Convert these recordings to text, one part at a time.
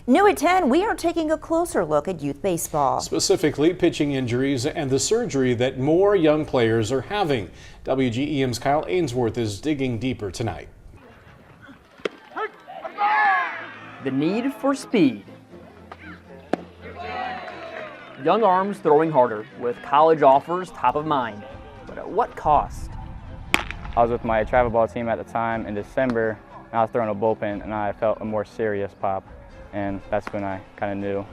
New at 10, we are taking a closer look at youth baseball. Specifically, pitching injuries and the surgery that more young players are having. WGEM's Kyle Ainsworth is digging deeper tonight. The need for speed. Young arms throwing harder, with college offers top of mind. But at what cost? I was with my travel ball team at the time in December, and I was throwing a bullpen, and I felt a more serious pop, and that's when I kind of knew.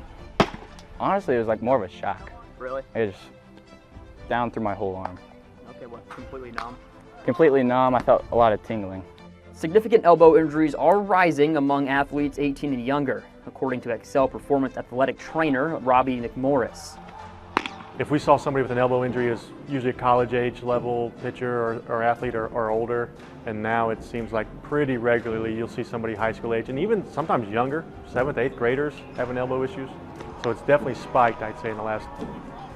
Honestly, it was like more of a shock. Really? It just down through my whole arm. Okay, what, completely numb? Completely numb. I felt a lot of tingling. Significant elbow injuries are rising among athletes 18 and younger, according to Excel Performance athletic trainer Robbie McMorris. If we saw somebody with an elbow injury as usually a college age level pitcher or athlete or older, and now it seems like pretty regularly you'll see somebody high school age and even sometimes younger, 7th, 8th graders having elbow issues. So it's definitely spiked, I'd say, in the last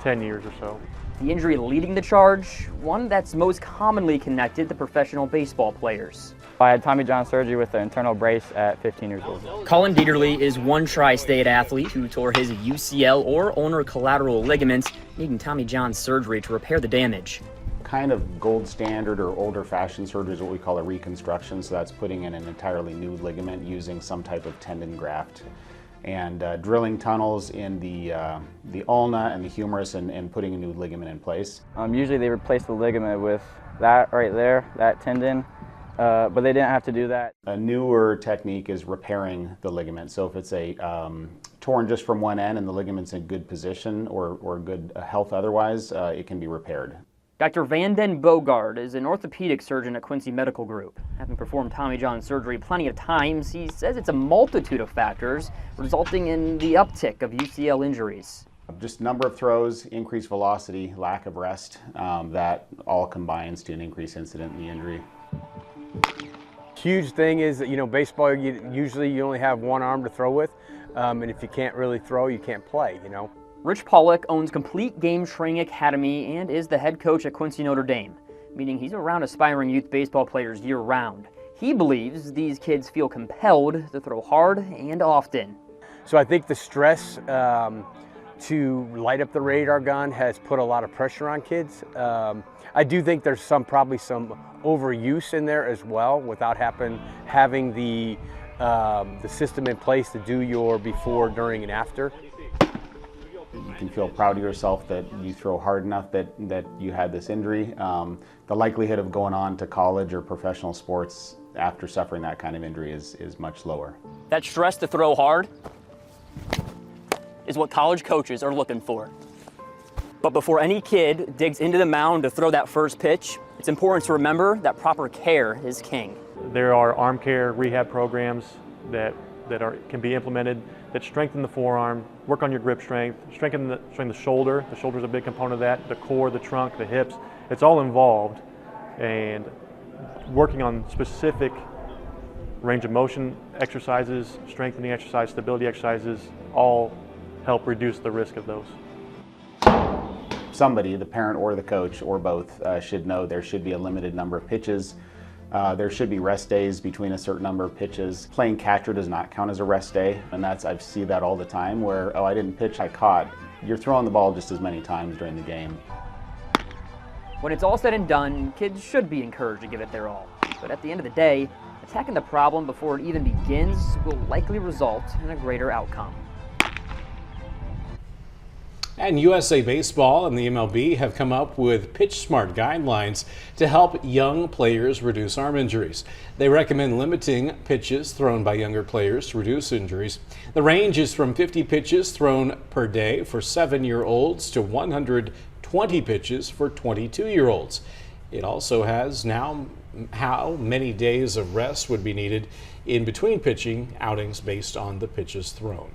10 years or so. The injury leading the charge, one that's most commonly connected to professional baseball players. I had Tommy John surgery with an internal brace at 15 years old. Colin Dieterle is one tri-state athlete who tore his UCL or ulnar collateral ligaments, needing Tommy John surgery to repair the damage. Kind of gold standard or older fashioned surgery is what we call a reconstruction, so that's putting in an entirely new ligament using some type of tendon graft. And drilling tunnels in the ulna and the humerus and putting a new ligament in place. Usually they replace the ligament with that right there, that tendon, but they didn't have to do that. A newer technique is repairing the ligament. So if it's a torn just from one end and the ligament's in good position or good health otherwise, it can be repaired. Dr. Van Den Bogard is an orthopedic surgeon at Quincy Medical Group. Having performed Tommy John surgery plenty of times, he says it's a multitude of factors resulting in the uptick of UCL injuries. Just number of throws, increased velocity, lack of rest, that all combines to an increased incident in the injury. Huge thing is that, baseball, usually you only have one arm to throw with, and if you can't really throw, you can't play, Rich Pollock owns Complete Game Training Academy and is the head coach at Quincy Notre Dame, meaning he's around aspiring youth baseball players year-round. He believes these kids feel compelled to throw hard and often. So I think the stress to light up the radar gun has put a lot of pressure on kids. I do think there's probably some overuse in there as well without having the system in place to do your before, during, and after. You can feel proud of yourself that you throw hard enough that you had this injury. The likelihood of going on to college or professional sports after suffering that kind of injury is much lower. That stress to throw hard is what college coaches are looking for. But before any kid digs into the mound to throw that first pitch, it's important to remember that proper care is king. There are arm care rehab programs that can be implemented that strengthen the forearm, work on your grip strength, strengthen the shoulder. The shoulder is a big component of that, the core, the trunk, the hips. It's all involved, and working on specific range of motion exercises, strengthening exercise, stability exercises, all help reduce the risk of those. Somebody, the parent or the coach or both, should know there should be a limited number of pitches. There should be rest days between a certain number of pitches. Playing catcher does not count as a rest day, and I see that all the time where, oh, I didn't pitch, I caught. You're throwing the ball just as many times during the game. When it's all said and done, kids should be encouraged to give it their all. But at the end of the day, attacking the problem before it even begins will likely result in a greater outcome. And USA Baseball and the MLB have come up with pitch smart guidelines to help young players reduce arm injuries. They recommend limiting pitches thrown by younger players to reduce injuries. The range is from 50 pitches thrown per day for 7-year-olds to 120 pitches for 22-year-olds. It also has now how many days of rest would be needed in between pitching outings based on the pitches thrown.